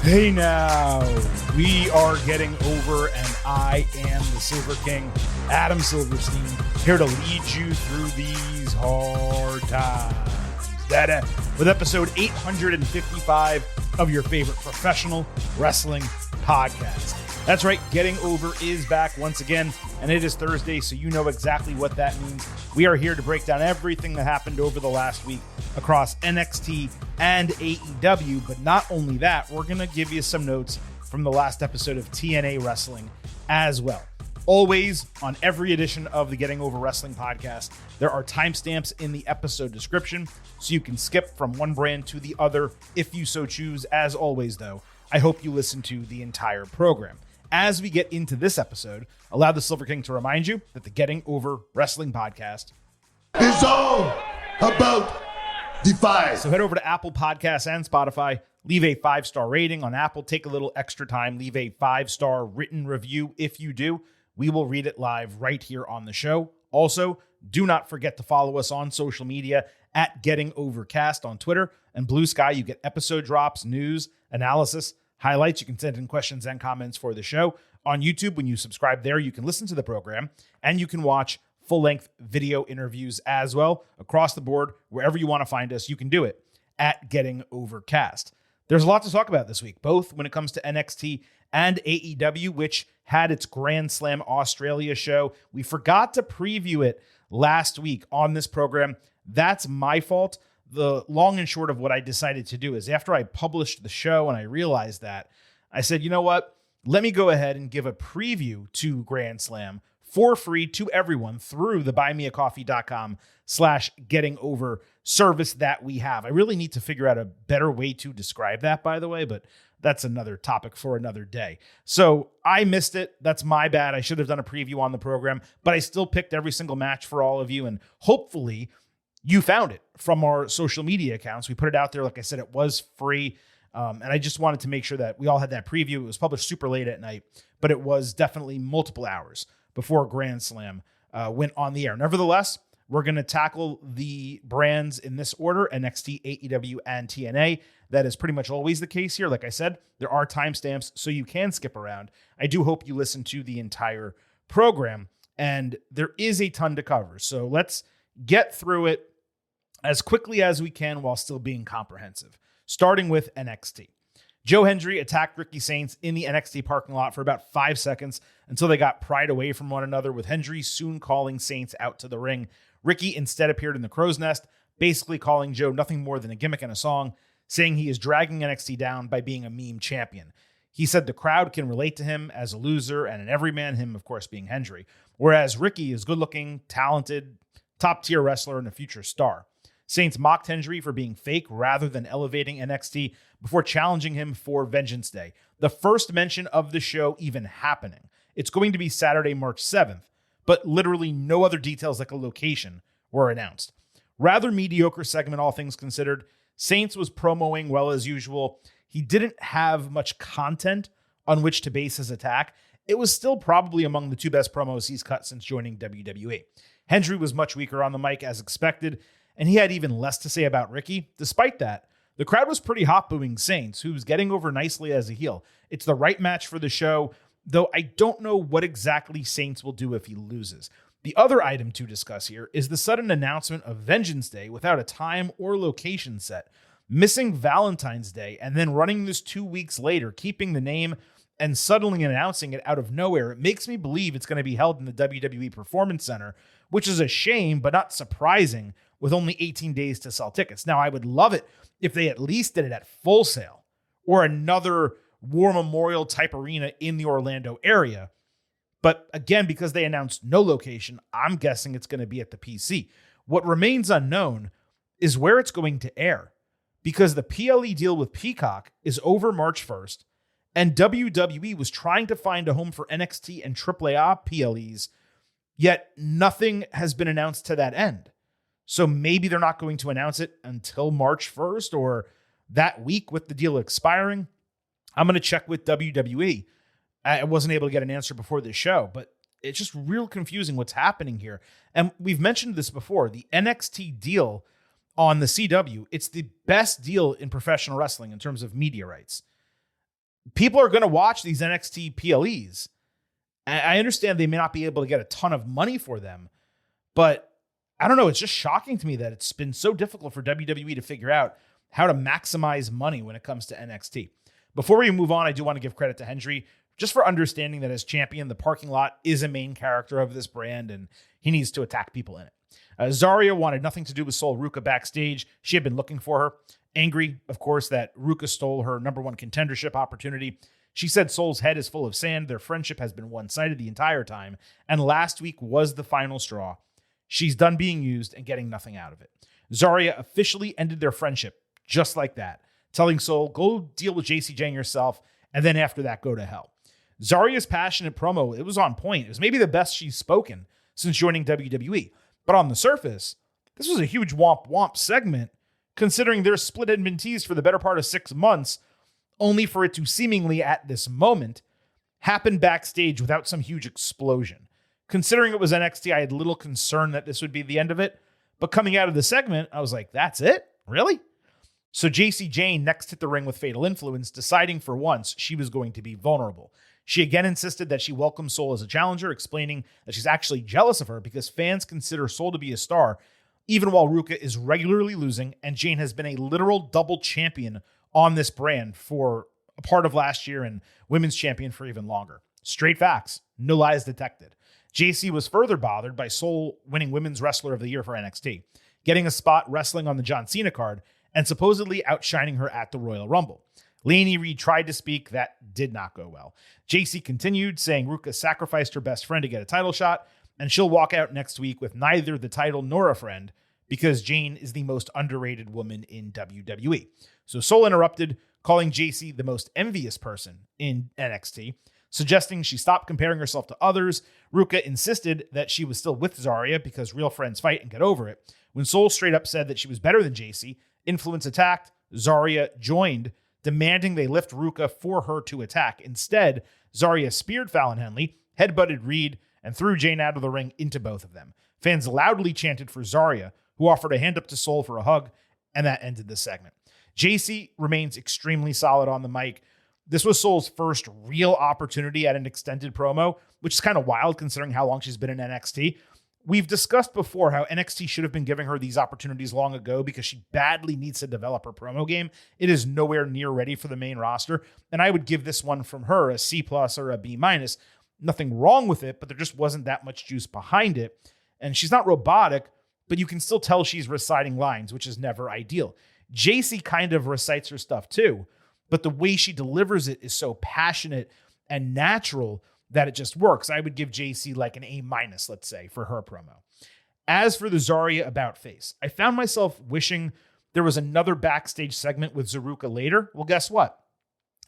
Hey now, we are getting over, and I am the Silver King, Adam Silverstein, here to lead you through these hard times. With episode 855 of your favorite professional wrestling podcast. That's right, Getting Over is back once again, and it is Thursday, so you know exactly what that means. We are here to break down everything that happened over the last week across NXT and AEW, but not only that, we're going to give you some notes from the last episode of TNA Wrestling as well. Always, on every edition of the Getting Over Wrestling podcast, there are timestamps in the episode description, so you can skip from one brand to the other if you so choose. As always, though, I hope you listen to the entire program. As we get into this episode, allow the Silver King to remind you that the Getting Over Wrestling podcast is all about Defy. So head over to Apple Podcasts and Spotify, leave a 5-star rating on Apple, take a little extra time, leave a 5-star written review. If you do, we will read it live right here on the show. Also, do not forget to follow us on social media at Getting Overcast on Twitter and Blue Sky. You get episode drops, news, analysis, highlights. You can send in questions and comments for the show. On YouTube, when you subscribe there, you can listen to the program and you can watch full-length video interviews as well. Across the board, wherever you want to find us, you can do it at Getting Overcast. There's a lot to talk about this week, both when it comes to NXT and AEW, which had its Grand Slam Australia show. We forgot to preview it last week on this program. That's my fault. The long and short of what I decided to do is after I published the show and I realized that, I said, you know what? Let me go ahead and give a preview to Grand Slam for free to everyone through the buymeacoffee.com/gettingover service that we have. I really need to figure out a better way to describe that, by the way, but that's another topic for another day. So I missed it. That's my bad. I should have done a preview on the program, but I still picked every single match for all of you. And hopefully you found it from our social media accounts. We put it out there. Like I said, it was free. And I just wanted to make sure that we all had that preview. It was published super late at night, but it was definitely multiple hours before Grand Slam went on the air. Nevertheless, we're going to tackle the brands in this order, NXT, AEW, and TNA. That is pretty much always the case here. Like I said, there are timestamps, so you can skip around. I do hope you listen to the entire program, and there is a ton to cover. So let's get through it as quickly as we can while still being comprehensive. Starting with NXT. Joe Hendry attacked Ricky Saints in the NXT parking lot for about 5 seconds until they got pried away from one another, with Hendry soon calling Saints out to the ring. Ricky instead appeared in the crow's nest, basically calling Joe nothing more than a gimmick and a song, saying he is dragging NXT down by being a meme champion. He said the crowd can relate to him as a loser and an everyman, him of course being Hendry, whereas Ricky is good-looking, talented, top-tier wrestler and a future star. Saints mocked Hendry for being fake rather than elevating NXT before challenging him for Vengeance Day, the first mention of the show even happening. It's going to be Saturday, March 7th, but literally no other details like a location were announced. Rather mediocre segment, all things considered. Saints was promoing well as usual. He didn't have much content on which to base his attack. It was still probably among the two best promos he's cut since joining WWE. Hendry was much weaker on the mic as expected, and he had even less to say about Ricky. Despite that, the crowd was pretty hot booing Saints, who's getting over nicely as a heel. It's the right match for the show, though I don't know what exactly Saints will do if he loses. The other item to discuss here is the sudden announcement of Vengeance Day without a time or location set, missing Valentine's Day, and then running this 2 weeks later, keeping the name and suddenly announcing it out of nowhere. It makes me believe it's going to be held in the WWE Performance Center, which is a shame, but not surprising, with only 18 days to sell tickets. Now, I would love it if they at least did it at Full Sail or another War Memorial type arena in the Orlando area. But again, because they announced no location, I'm guessing it's going to be at the PC. What remains unknown is where it's going to air, because the PLE deal with Peacock is over March 1st, and WWE was trying to find a home for NXT and AAA PLEs, yet nothing has been announced to that end. So maybe they're not going to announce it until March 1st or that week with the deal expiring. I'm going to check with WWE. I wasn't able to get an answer before this show, but it's just real confusing what's happening here. And we've mentioned this before. The NXT deal on the CW, it's the best deal in professional wrestling in terms of media rights. people are going to watch these NXT PLEs. I understand they may not be able to get a ton of money for them, but I don't know. It's just shocking to me that it's been so difficult for WWE to figure out how to maximize money when it comes to NXT. Before we move on, I do want to give credit to Hendry just for understanding that as champion, the parking lot is a main character of this brand and he needs to attack people in it. Zarya wanted nothing to do with Sol Ruca backstage. She had been looking for her. Angry, of course, that Ruca stole her number one contendership opportunity. She said Sol's head is full of sand. Their friendship has been one-sided the entire time. And last week was the final straw. She's done being used and getting nothing out of it. Zarya officially ended their friendship just like that, telling Sol, go deal with JC Jang yourself, and then after that, go to hell. Zarya's passionate promo, it was on point. It was maybe the best she's spoken since joining WWE. But on the surface, this was a huge womp-womp segment, considering their split had been teased for the better part of 6 months, only for it to seemingly, at this moment, happen backstage without some huge explosion. Considering it was NXT, I had little concern that this would be the end of it. But coming out of the segment, I was like, that's it? Really? So JC Jane next hit the ring with Fatal Influence, deciding for once she was going to be vulnerable. She again insisted that she welcomes Sol as a challenger, explaining that she's actually jealous of her because fans consider Sol to be a star, even while Ruca is regularly losing, and Jane has been a literal double champion on this brand for a part of last year and women's champion for even longer. Straight facts, no lies detected. JC was further bothered by Sol winning Women's Wrestler of the Year for NXT, getting a spot wrestling on the John Cena card, and supposedly outshining her at the Royal Rumble. Lainey Reed tried to speak. That did not go well. JC continued, saying Ruca sacrificed her best friend to get a title shot, and she'll walk out next week with neither the title nor a friend because Jane is the most underrated woman in WWE. So Sol interrupted, calling JC the most envious person in NXT, suggesting she stop comparing herself to others. Ruca insisted that she was still with Zarya because real friends fight and get over it. When Sol straight up said that she was better than JC, Influence attacked, Zarya joined, demanding they lift Ruca for her to attack. Instead, Zarya speared Fallon Henley, headbutted Reed, and threw Jane out of the ring into both of them. Fans loudly chanted for Zarya, who offered a hand up to Sol for a hug, and that ended the segment. JC remains extremely solid on the mic. This was Sol's first real opportunity at an extended promo, which is kind of wild considering how long she's been in NXT. We've discussed before how NXT should have been giving her these opportunities long ago because she badly needs to develop her promo game. It is nowhere near ready for the main roster, and I would give this one from her a C+ or a B-. Nothing wrong with it, but there just wasn't that much juice behind it. And she's not robotic, but you can still tell she's reciting lines, which is never ideal. JC kind of recites her stuff too, but the way she delivers it is so passionate and natural that it just works. I would give JC like an A-, let's say, for her promo. As for the Zarya about face, I found myself wishing there was another backstage segment with Ruca later. Well, guess what?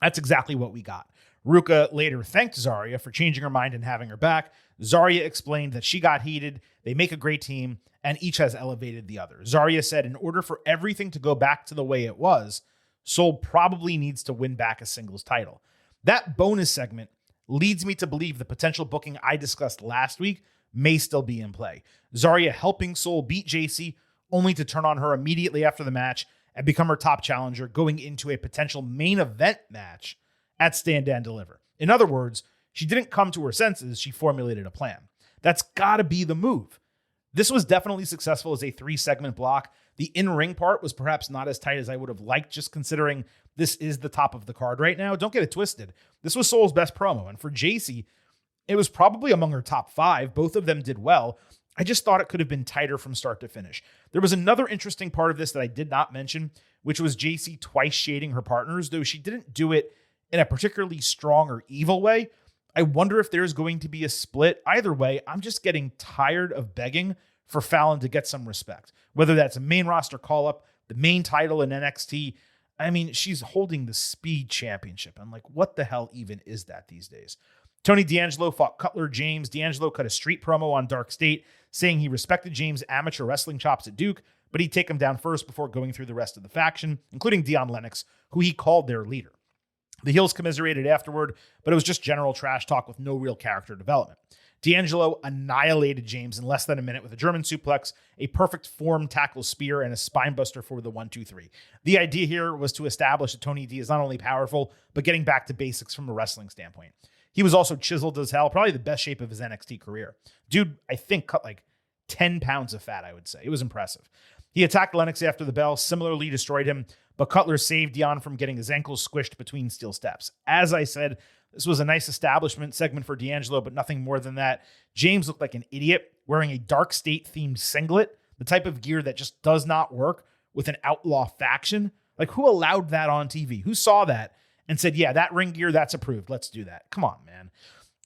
That's exactly what we got. Ruca later thanked Zarya for changing her mind and having her back. Zarya explained that she got heated, they make a great team, and each has elevated the other. Zarya said in order for everything to go back to the way it was, Sol probably needs to win back a singles title. That bonus segment leads me to believe the potential booking I discussed last week may still be in play. Zarya helping Sol beat JC, only to turn on her immediately after the match and become her top challenger going into a potential main event match at Stand and Deliver. In other words, she didn't come to her senses, she formulated a plan. That's gotta be the move. This was definitely successful as a 3-segment block. The in-ring part was perhaps not as tight as I would have liked, just considering this is the top of the card right now. Don't get it twisted. This was Sol's best promo, and for JC, it was probably among her top 5. Both of them did well. I just thought it could have been tighter from start to finish. There was another interesting part of this that I did not mention, which was JC twice shading her partners, though she didn't do it in a particularly strong or evil way. I wonder if there's going to be a split. Either way, I'm just getting tired of begging for Fallon to get some respect, whether that's a main roster call-up, the main title in NXT. I mean, she's holding the Speed Championship. I'm like, what the hell even is that these days? Tony D'Angelo fought Cutler James. D'Angelo cut a street promo on Dark State, saying he respected James' amateur wrestling chops at Duke, but he'd take him down first before going through the rest of the faction, including Dion Lennox, who he called their leader. The heels commiserated afterward, but it was just general trash talk with no real character development. D'Angelo annihilated James in less than a minute with a German suplex, a perfect form tackle spear, and a spinebuster for the 1-2-3. The idea here was to establish that Tony D is not only powerful, but getting back to basics from a wrestling standpoint. He was also chiseled as hell, probably the best shape of his NXT career. Dude, I think cut like 10 pounds of fat, I would say. It was impressive. He attacked Lennox after the bell, similarly destroyed him, but Cutler saved Dion from getting his ankles squished between steel steps. As I said, this was a nice establishment segment for D'Angelo, but nothing more than that. James looked like an idiot wearing a Dark State-themed singlet, the type of gear that just does not work with an outlaw faction. Like, who allowed that on TV? Who saw that and said, yeah, that ring gear, that's approved. Let's do that. Come on, man.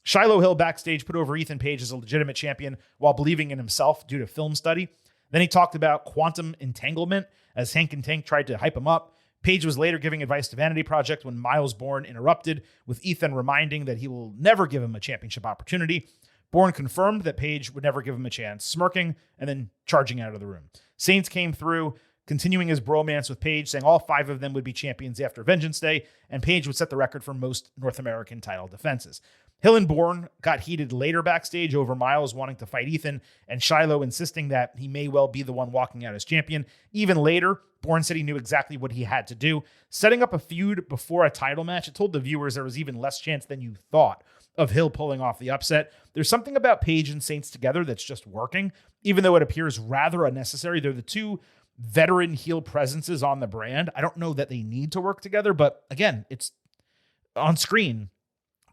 Shiloh Hill backstage put over Ethan Page as a legitimate champion while believing in himself due to film study. Then he talked about quantum entanglement as Hank and Tank tried to hype him up. Page was later giving advice to Vanity Project when Miles Bourne interrupted, with Ethan reminding that he will never give him a championship opportunity. Bourne confirmed that Page would never give him a chance, smirking and then charging out of the room. Saints came through, continuing his bromance with Page, saying all 5 of them would be champions after Vengeance Day, and Page would set the record for most North American title defenses. Hill and Bourne got heated later backstage over Miles wanting to fight Ethan and Shiloh insisting that he may well be the one walking out as champion. Even later, Bourne said he knew exactly what he had to do. Setting up a feud before a title match, it told the viewers there was even less chance than you thought of Hill pulling off the upset. There's something about Page and Saints together that's just working, even though it appears rather unnecessary. They're the 2 veteran heel presences on the brand. I don't know that they need to work together, but again, it's on screen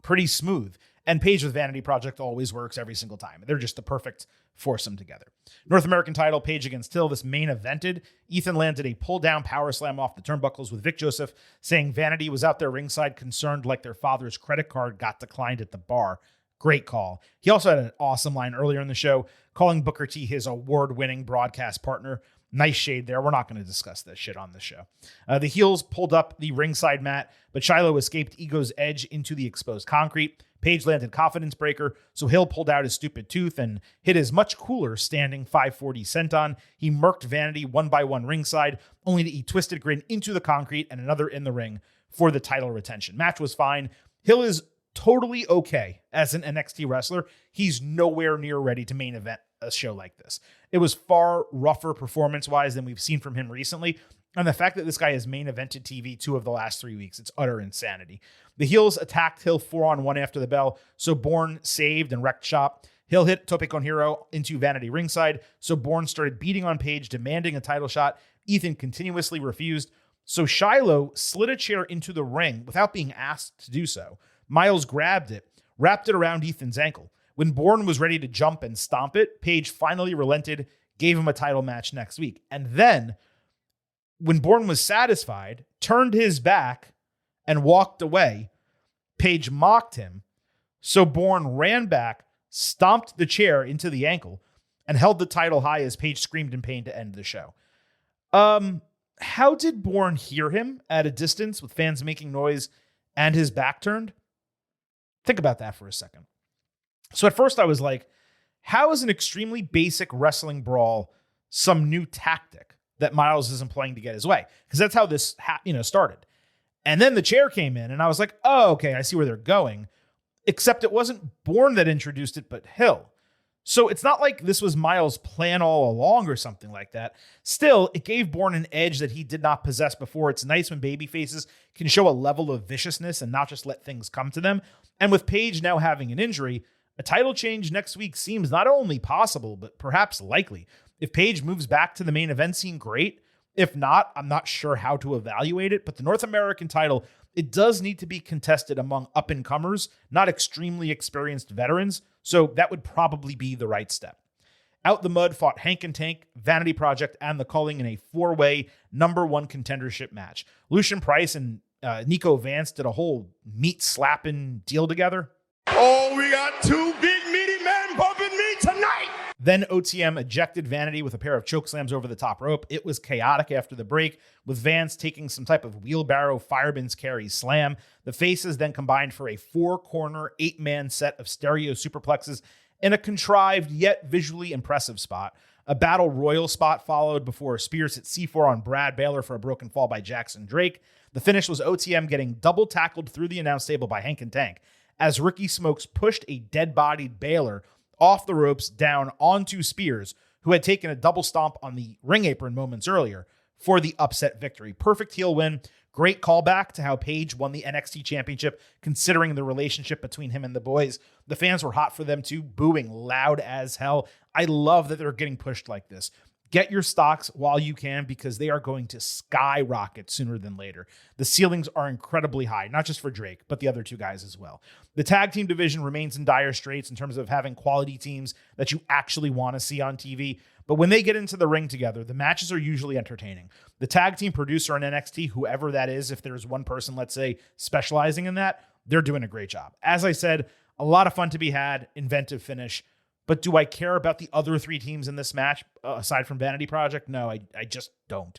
pretty smooth. And Page with Vanity Project always works every single time. They're just the perfect foursome together. North American title, Page against Hill. This main evented. Ethan landed a pull-down power slam off the turnbuckles with Vic Joseph, saying Vanity was out there ringside concerned like their father's credit card got declined at the bar. Great call. He also had an awesome line earlier in the show, calling Booker T his award-winning broadcast partner. Nice shade there. We're not going to discuss this shit on the show. The heels pulled up the ringside mat, but Shiloh escaped Ego's edge into the exposed concrete. Page landed confidence breaker, so Hill pulled out his stupid tooth and hit his much cooler standing 540 senton. He murked Vanity one by one ringside, only to eat Twisted Grin into the concrete and another in the ring for the title retention. Match was fine. Hill is totally okay as an NXT wrestler. He's nowhere near ready to main event a show like this. It was far rougher performance-wise than we've seen from him recently. And the fact that this guy has main evented TV 2 of the last 3 weeks, it's utter insanity. The heels attacked Hill 4-on-1 after the bell, so Bourne saved and wrecked shop. Hill hit Tope Con Hero into Vanity ringside, so Bourne started beating on Page, demanding a title shot. Ethan continuously refused, so Shiloh slid a chair into the ring without being asked to do so. Miles grabbed it, wrapped it around Ethan's ankle. When Bourne was ready to jump and stomp it, Page finally relented, gave him a title match next week. And then, when Bourne was satisfied, turned his back and walked away, Page mocked him. So Bourne ran back, stomped the chair into the ankle, and held the title high as Page screamed in pain to end the show. How did Bourne hear him at a distance with fans making noise and his back turned? Think about that for a second. So at first I was like, how is an extremely basic wrestling brawl some new tactic that Miles is employing to get his way? Because that's how this started. And then the chair came in and I was like, oh, okay, I see where they're going. Except it wasn't Bourne that introduced it, but Hill. So it's not like this was Miles' plan all along or something like that. Still, it gave Bourne an edge that he did not possess before. It's nice when baby faces can show a level of viciousness and not just let things come to them. And with Page now having an injury, a title change next week seems not only possible, but perhaps likely. If Page moves back to the main event scene, great. If not, I'm not sure how to evaluate it, but the North American title, it does need to be contested among up-and-comers, not extremely experienced veterans, so that would probably be the right step. Out the Mud fought Hank and Tank, Vanity Project, and The Culling in a 4-way #1 contendership match. Lucian Price and Nico Vance did a whole meat-slapping deal together. Oh, we got 2 big meaty men bumping me tonight. Then OTM ejected Vanity with a pair of chokeslams over the top rope. It was chaotic after the break, with Vance taking some type of wheelbarrow fireman's carry slam. The faces then combined for a 4-corner, 8-man set of stereo superplexes in a contrived yet visually impressive spot. A battle royal spot followed before Spears hit C4 on Brad Baylor for a broken fall by Jackson Drake. The finish was OTM getting double tackled through the announce table by Hank and Tank. as Ricky Smokes pushed a dead-bodied Baylor off the ropes down onto Spears, who had taken a double stomp on the ring apron moments earlier for the upset victory. Perfect heel win. Great callback to how Paige won the NXT championship, considering the relationship between him and the boys. The fans were hot for them too, booing loud as hell. I love that they're getting pushed like this. Get your stocks while you can, because they are going to skyrocket sooner than later. The ceilings are incredibly high, not just for Drake, but the other two guys as well. The tag team division remains in dire straits in terms of having quality teams that you actually want to see on TV. But when they get into the ring together, the matches are usually entertaining. The tag team producer on NXT, whoever that is, if there's one person, let's say, specializing in that, they're doing a great job. As I said, a lot of fun to be had, inventive finish. But do I care about the other three teams in this match, aside from Vanity Project? No, I just don't.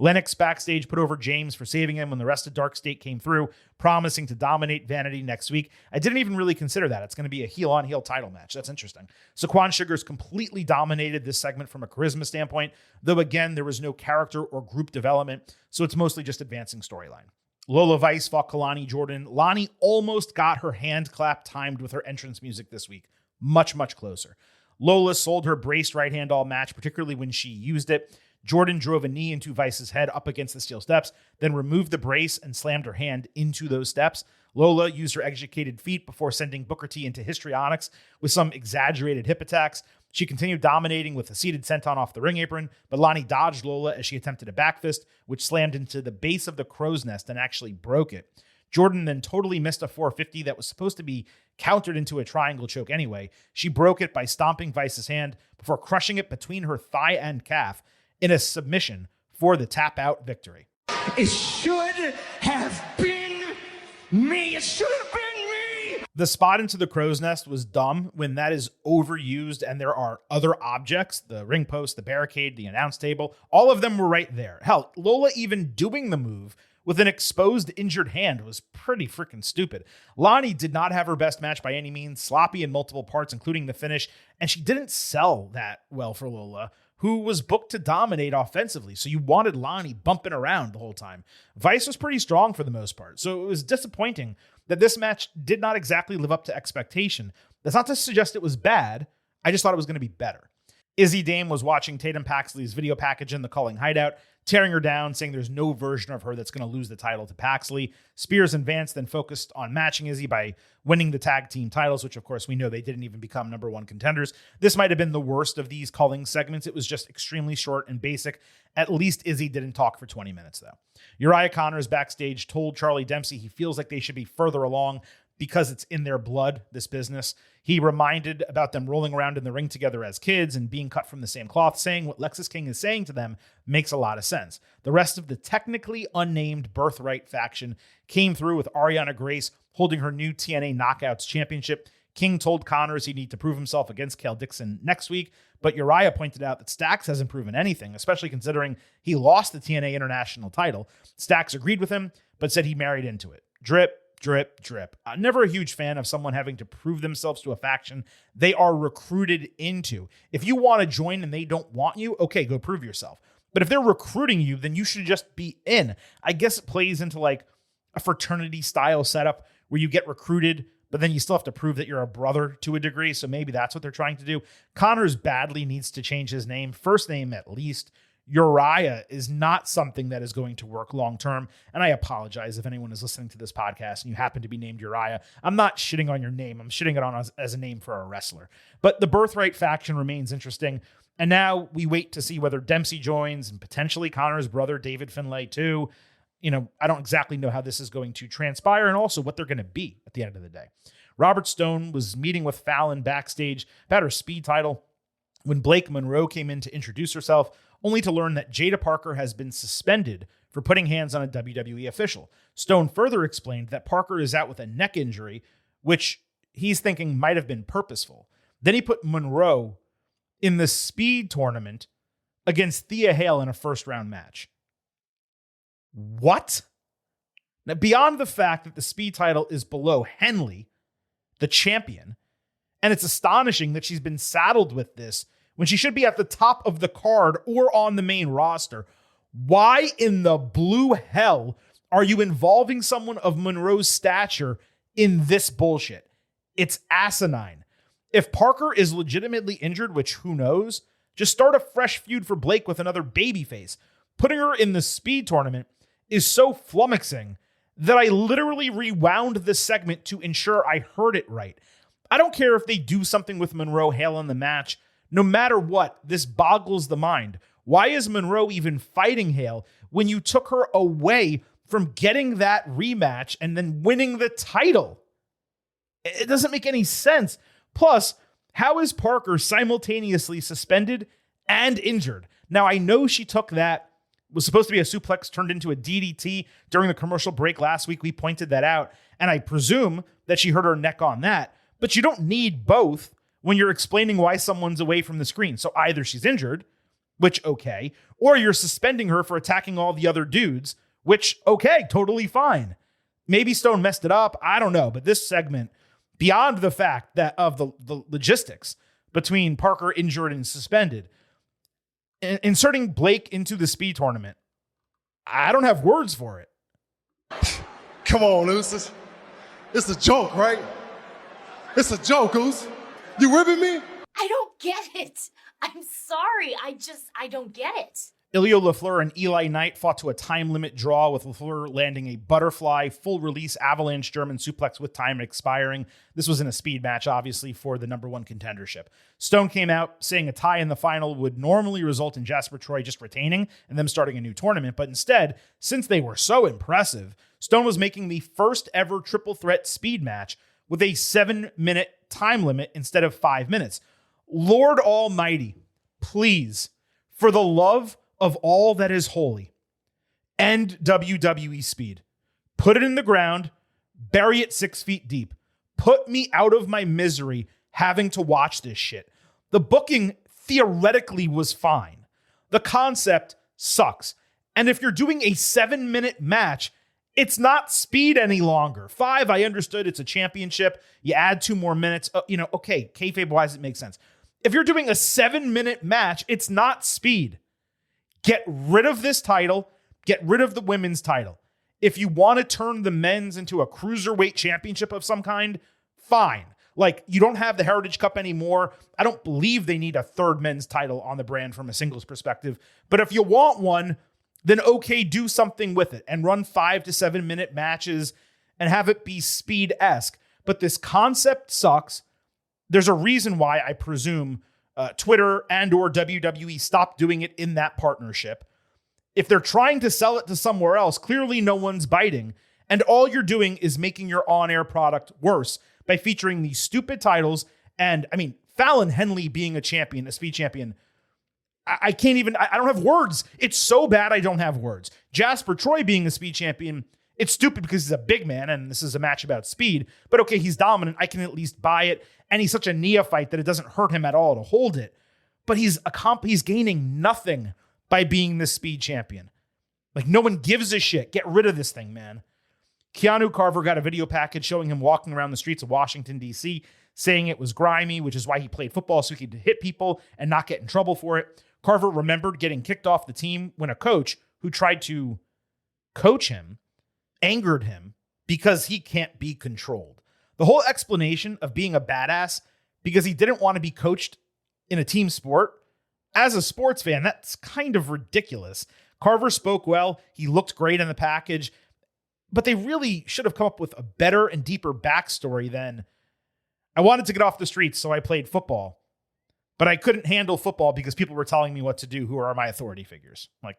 Lennox backstage put over James for saving him when the rest of Dark State came through, promising to dominate Vanity next week. I didn't even really consider that. It's going to be a heel-on-heel title match. That's interesting. Saquon Sugars completely dominated this segment from a charisma standpoint, though again, there was no character or group development, so it's mostly just advancing storyline. Lola Vice fought Kalani Jordan. Lonnie almost got her hand clap timed with her entrance music this week. Much, much closer. Lola sold her braced right hand all match, particularly when she used it. Jordan drove a knee into Vice's head up against the steel steps, then removed the brace and slammed her hand into those steps. Lola used her educated feet before sending Booker T into histrionics with some exaggerated hip attacks. She continued dominating with a seated senton off the ring apron, but Lonnie dodged Lola as she attempted a back fist, which slammed into the base of the crow's nest and actually broke it. Jordan then totally missed a 450 that was supposed to be countered into a triangle choke anyway. She broke it by stomping Vice's hand before crushing it between her thigh and calf in a submission for the tap-out victory. It should have been me. It should have been me. The spot into the crow's nest was dumb when that is overused and there are other objects, the ring post, the barricade, the announce table, all of them were right there. Hell, Lola even doing the move with an exposed injured hand was pretty freaking stupid. Lonnie did not have her best match by any means, sloppy in multiple parts, including the finish, and she didn't sell that well for Lola, who was booked to dominate offensively, so you wanted Lonnie bumping around the whole time. Vice was pretty strong for the most part, so it was disappointing that this match did not exactly live up to expectation. That's not to suggest it was bad, I just thought it was going to be better. Izzy Dame was watching Tatum Paxley's video package in the Calling Hideout, tearing her down, saying there's no version of her that's going to lose the title to Paxley. Spears and Vance then focused on matching Izzy by winning the tag team titles, which of course we know they didn't even become number one contenders. This might have been the worst of these Calling segments. It was just extremely short and basic. At least Izzy didn't talk for 20 minutes though. Uriah Connors backstage told Charlie Dempsey he feels like they should be further along because it's in their blood, this business. He reminded about them rolling around in the ring together as kids and being cut from the same cloth, saying what Lexis King is saying to them makes a lot of sense. The rest of the technically unnamed Birthright faction came through with Ariana Grace holding her new TNA Knockouts championship. King told Connors he'd need to prove himself against Kel Dixon next week, but Uriah pointed out that Stax hasn't proven anything, especially considering he lost the TNA International title. Stax agreed with him, but said he married into it. Drip, drip, drip. I'm never a huge fan of someone having to prove themselves to a faction they are recruited into. If you want to join and they don't want you, okay, go prove yourself. But if they're recruiting you, then you should just be in. I guess it plays into like a fraternity style setup where you get recruited, but then you still have to prove that you're a brother to a degree. So maybe that's what they're trying to do. Connors badly needs to change his name, first name at least. Uriah is not something that is going to work long-term. And I apologize if anyone is listening to this podcast and you happen to be named Uriah. I'm not shitting on your name. I'm shitting it on as a name for a wrestler. But the Birthright faction remains interesting. And now we wait to see whether Dempsey joins and potentially Connor's brother, David Finlay, too. You know, I don't exactly know how this is going to transpire and also what they're going to be at the end of the day. Robert Stone was meeting with Fallon backstage about her speed title when Blake Monroe came in to introduce herself, only to learn that Jada Parker has been suspended for putting hands on a WWE official. Stone further explained that Parker is out with a neck injury, which he's thinking might have been purposeful. Then he put Monroe in the speed tournament against Thea Hale in a first-round match. What? Now, beyond the fact that the speed title is below Henley, the champion, and it's astonishing that she's been saddled with this when she should be at the top of the card or on the main roster. Why in the blue hell are you involving someone of Monroe's stature in this bullshit. It's asinine. If Parker is legitimately injured, which who knows, just start a fresh feud for Blake with another babyface. Putting her in the speed tournament is so flummoxing that I literally rewound this segment to ensure I heard it right. I don't care if they do something with Monroe Hale in the match. No matter what, this boggles the mind. Why is Monroe even fighting Hale when you took her away from getting that rematch and then winning the title? It doesn't make any sense. Plus, how is Parker simultaneously suspended and injured? Now, I know she took that, was supposed to be a suplex turned into a DDT during the commercial break last week. We pointed that out, and I presume that she hurt her neck on that. But you don't need both when you're explaining why someone's away from the screen. So either she's injured, which okay, or you're suspending her for attacking all the other dudes, which okay, totally fine. Maybe Stone messed it up. I don't know. But this segment, beyond the fact that of the logistics between Parker injured and suspended, inserting Blake into the speed tournament, I don't have words for it. Come on, Oos. It's a joke, right? It's a joke, Oos. You ribbing me? I don't get it. I'm sorry. I don't get it. Ilio LaFleur and Eli Knight fought to a time limit draw, with LaFleur landing a butterfly full release avalanche German suplex with time expiring. This was in a speed match, obviously, for the number one contendership. Stone came out saying a tie in the final would normally result in Jasper Troy just retaining and them starting a new tournament. But instead, since they were so impressive, Stone was making the first ever triple threat speed match with a 7-minute time limit instead of 5 minutes. Lord Almighty, please, for the love of all that is holy, end WWE speed. Put it in the ground, bury it 6 feet deep. Put me out of my misery having to watch this shit. The booking theoretically was fine. The concept sucks. And if you're doing a 7-minute match, it's not speed any longer. 5, I understood, it's a championship. You add 2 more minutes. Okay, kayfabe-wise, it makes sense. If you're doing a 7-minute match, it's not speed. Get rid of this title. Get rid of the women's title. If you want to turn the men's into a cruiserweight championship of some kind, fine. Like, you don't have the Heritage Cup anymore. I don't believe they need a third men's title on the brand from a singles perspective. But if you want one, then okay, do something with it and run 5 to 7 minute matches and have it be speed-esque. But this concept sucks. There's a reason why, I presume, Twitter and or WWE stopped doing it in that partnership. If they're trying to sell it to somewhere else, clearly no one's biting. And all you're doing is making your on-air product worse by featuring these stupid titles. And I mean, Fallon Henley being a champion, a speed champion, I can't even, I don't have words. It's so bad I don't have words. Jasper Troy being a speed champion, it's stupid because he's a big man and this is a match about speed. But okay, he's dominant. I can at least buy it. And he's such a neophyte that it doesn't hurt him at all to hold it. But he's gaining nothing by being the speed champion. Like, no one gives a shit. Get rid of this thing, man. Keanu Carver got a video package showing him walking around the streets of Washington, D.C., saying it was grimy, which is why he played football, so he could hit people and not get in trouble for it. Carver remembered getting kicked off the team when a coach who tried to coach him angered him because he can't be controlled. The whole explanation of being a badass because he didn't want to be coached in a team sport, as a sports fan, that's kind of ridiculous. Carver spoke well. He looked great in the package, but they really should have come up with a better and deeper backstory than, I wanted to get off the streets, so I played football, but I couldn't handle football because people were telling me what to do who are my authority figures. Like,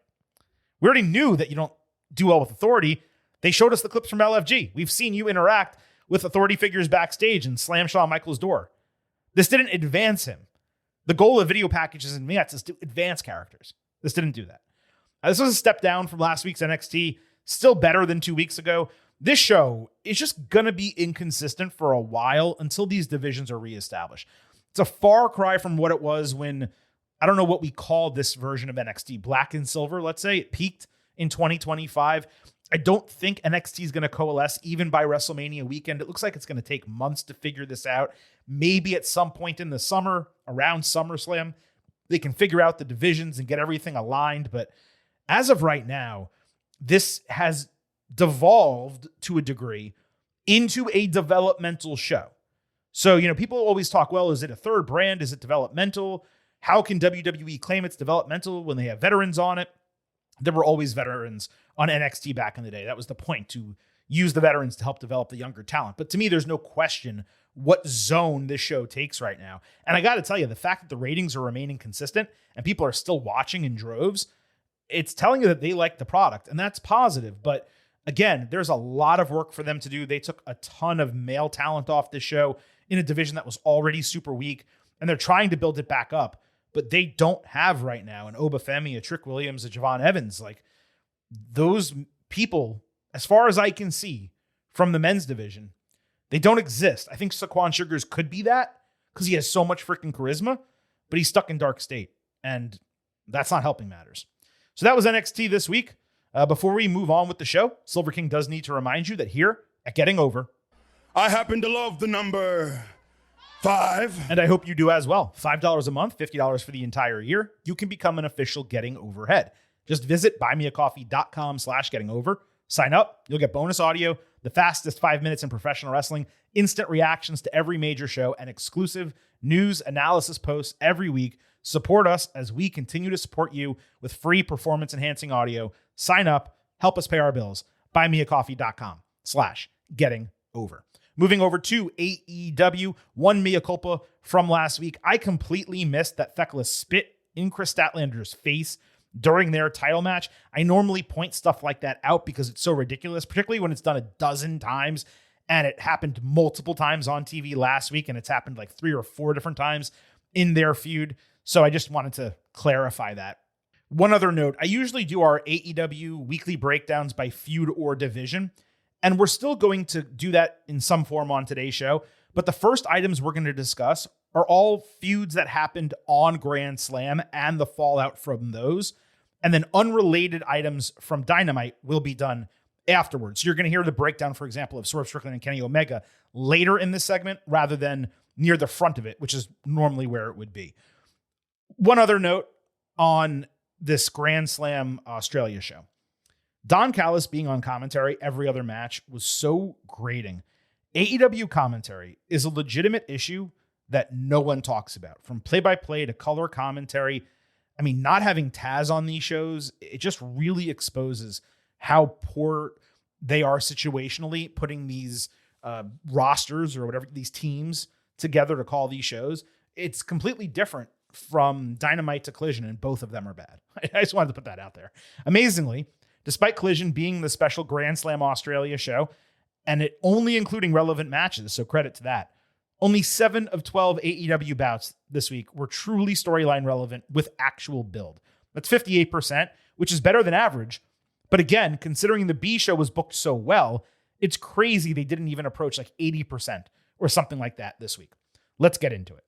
we already knew that you don't do well with authority. They showed us the clips from LFG. We've seen you interact with authority figures backstage and slam Shawn Michaels' door. This didn't advance him. The goal of video packages and vignettes is to advance characters. This didn't do that. This was a step down from last week's NXT, still better than 2 weeks ago. This show is just going to be inconsistent for a while until these divisions are reestablished. It's a far cry from what it was when, I don't know what we call this version of NXT, black and silver, let's say. It peaked in 2025. I don't think NXT is going to coalesce even by WrestleMania weekend. It looks like it's going to take months to figure this out. Maybe at some point in the summer, around SummerSlam, they can figure out the divisions and get everything aligned. But as of right now, this has devolved to a degree into a developmental show. So, people always talk, well, is it a third brand? Is it developmental? How can WWE claim it's developmental when they have veterans on it? There were always veterans on NXT back in the day. That was the point, to use the veterans to help develop the younger talent. But to me, there's no question what zone this show takes right now. And I got to tell you, the fact that the ratings are remaining consistent and people are still watching in droves, it's telling you that they like the product, and that's positive. But again, there's a lot of work for them to do. They took a ton of male talent off this show in a division that was already super weak, and they're trying to build it back up. But they don't have right now an Obafemi, a Trick Williams, a Javon Evans. Like, those people, as far as I can see from the men's division, they don't exist. I think Saquon Sugars could be that because he has so much freaking charisma, but he's stuck in Dark State, and that's not helping matters. So that was NXT this week. Before we move on with the show, Silver King does need to remind you that here at Getting Over, I happen to love the number 5. and I hope you do as well. $5 a month, $50 for the entire year. You can become an official Getting Overhead. Just visit buymeacoffee.com/gettingover. Sign up. You'll get bonus audio, the fastest 5 minutes in professional wrestling, instant reactions to every major show, and exclusive news analysis posts every week. Support us as we continue to support you with free performance-enhancing audio. Sign up. Help us pay our bills. buymeacoffee.com/gettingover. Moving over to AEW, one mea culpa from last week. I completely missed that Thekla spit in Chris Statlander's face during their title match. I normally point stuff like that out because it's so ridiculous, particularly when it's done a dozen times, and it happened multiple times on TV last week, and it's happened like 3 or 4 different times in their feud. So I just wanted to clarify that. One other note, I usually do our AEW weekly breakdowns by feud or division, and we're still going to do that in some form on today's show. But the first items we're going to discuss are all feuds that happened on Grand Slam and the fallout from those. And then unrelated items from Dynamite will be done afterwards. So you're going to hear the breakdown, for example, of Swerve Strickland and Kenny Omega later in this segment rather than near the front of it, which is normally where it would be. One other note on this Grand Slam Australia show. Don Callis being on commentary every other match was so grating. AEW commentary is a legitimate issue that no one talks about. From play-by-play to color commentary, I mean, not having Taz on these shows, it just really exposes how poor they are situationally, putting these rosters or whatever, these teams together to call these shows. It's completely different from Dynamite to Collision, and both of them are bad. I just wanted to put that out there. Amazingly, despite Collision being the special Grand Slam Australia show, and it only including relevant matches, so credit to that, only 7 of 12 AEW bouts this week were truly storyline relevant with actual build. That's 58%, which is better than average. But again, considering the B show was booked so well, it's crazy they didn't even approach like 80% or something like that this week. Let's get into it.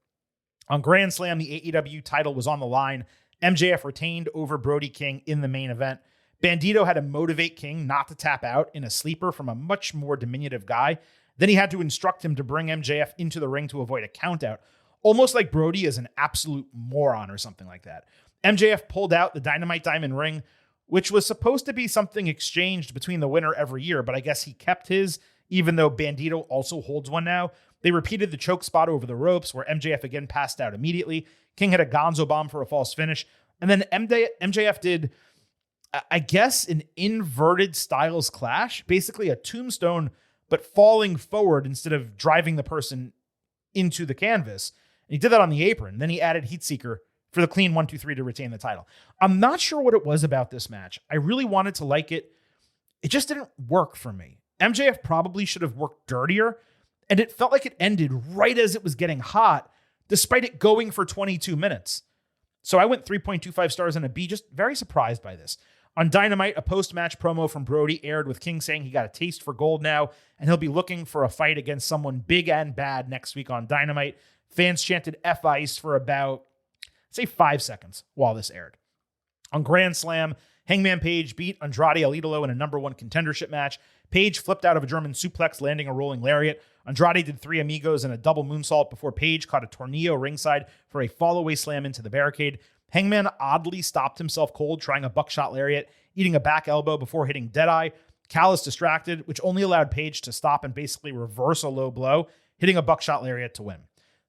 On Grand Slam, the AEW title was on the line. MJF retained over Brody King in the main event. Bandito had to motivate King not to tap out in a sleeper from a much more diminutive guy. Then he had to instruct him to bring MJF into the ring to avoid a countout, almost like Brody is an absolute moron or something like that. MJF pulled out the Dynamite Diamond ring, which was supposed to be something exchanged between the winner every year, but I guess he kept his, even though Bandito also holds one now. They repeated the choke spot over the ropes, where MJF again passed out immediately. King had a gonzo bomb for a false finish. And then MJF did, I guess, an inverted Styles Clash, basically a tombstone, but falling forward instead of driving the person into the canvas. And he did that on the apron. Then he added Heatseeker for the clean 1-2-3 to retain the title. I'm not sure what it was about this match. I really wanted to like it. It just didn't work for me. MJF probably should have worked dirtier, and it felt like it ended right as it was getting hot, despite it going for 22 minutes. So I went 3.25 stars and a B, just very surprised by this. On Dynamite, a post-match promo from Brody aired with King saying he got a taste for gold now, and he'll be looking for a fight against someone big and bad next week on Dynamite. Fans chanted F-Ice for about, say, 5 seconds while this aired. On Grand Slam, Hangman Page beat Andrade El Idolo in a number 1 contendership match. Page flipped out of a German suplex, landing a rolling lariat. Andrade did 3 amigos and a double moonsault before Page caught a tornillo ringside for a fall-away slam into the barricade. Hangman oddly stopped himself cold, trying a buckshot lariat, eating a back elbow before hitting Deadeye. Callis distracted, which only allowed Page to stop and basically reverse a low blow, hitting a buckshot lariat to win.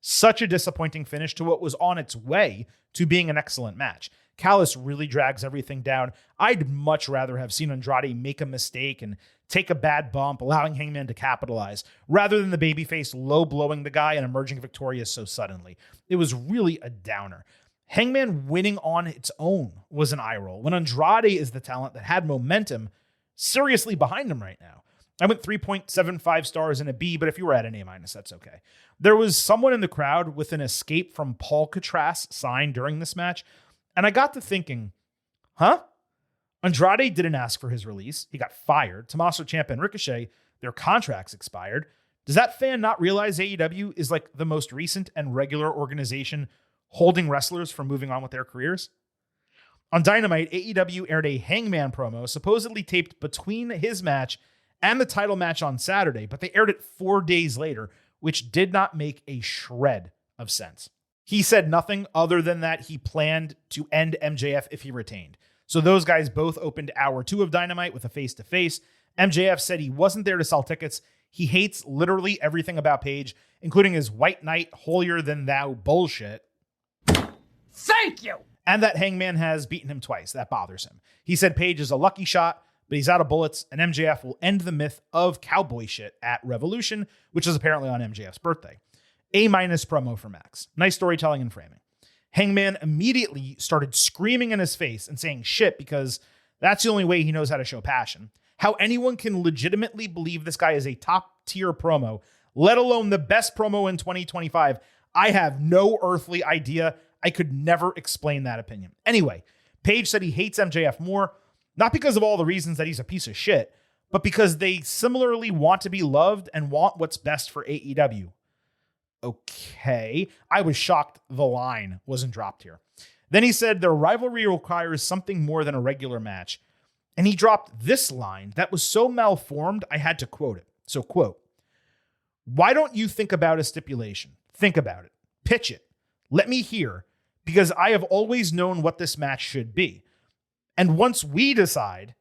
Such a disappointing finish to what was on its way to being an excellent match. Callis really drags everything down. I'd much rather have seen Andrade make a mistake and take a bad bump, allowing Hangman to capitalize, rather than the babyface low-blowing the guy and emerging victorious so suddenly. It was really a downer. Hangman winning on its own was an eye roll, when Andrade is the talent that had momentum seriously behind him right now. I went 3.75 stars and a B, but if you were at an A-, that's okay. There was someone in the crowd with an escape from Paul Catras sign during this match, and I got to thinking, Andrade didn't ask for his release. He got fired. Tommaso Ciampa and Ricochet, their contracts expired. Does that fan not realize AEW is like the most recent and regular organization holding wrestlers from moving on with their careers? On Dynamite, AEW aired a Hangman promo supposedly taped between his match and the title match on Saturday, but they aired it 4 days later, which did not make a shred of sense. He said nothing other than that he planned to end MJF if he retained. So those guys both opened hour 2 of Dynamite with a face-to-face. MJF said he wasn't there to sell tickets. He hates literally everything about Page, including his white knight, holier-than-thou bullshit. Thank you! And that Hangman has beaten him twice. That bothers him. He said Page is a lucky shot, but he's out of bullets, and MJF will end the myth of cowboy shit at Revolution, which is apparently on MJF's birthday. A- promo for Max. Nice storytelling and framing. Hangman immediately started screaming in his face and saying shit because that's the only way he knows how to show passion. How anyone can legitimately believe this guy is a top-tier promo, let alone the best promo in 2025, I have no earthly idea. I could never explain that opinion. Anyway, Page said he hates MJF more, not because of all the reasons that he's a piece of shit, but because they similarly want to be loved and want what's best for AEW. Okay. I was shocked the line wasn't dropped here. Then he said their rivalry requires something more than a regular match. And he dropped this line that was so malformed, I had to quote it. So, quote, "Why don't you think about a stipulation? Think about it. Pitch it. Let me hear, because I have always known what this match should be. And once we decide,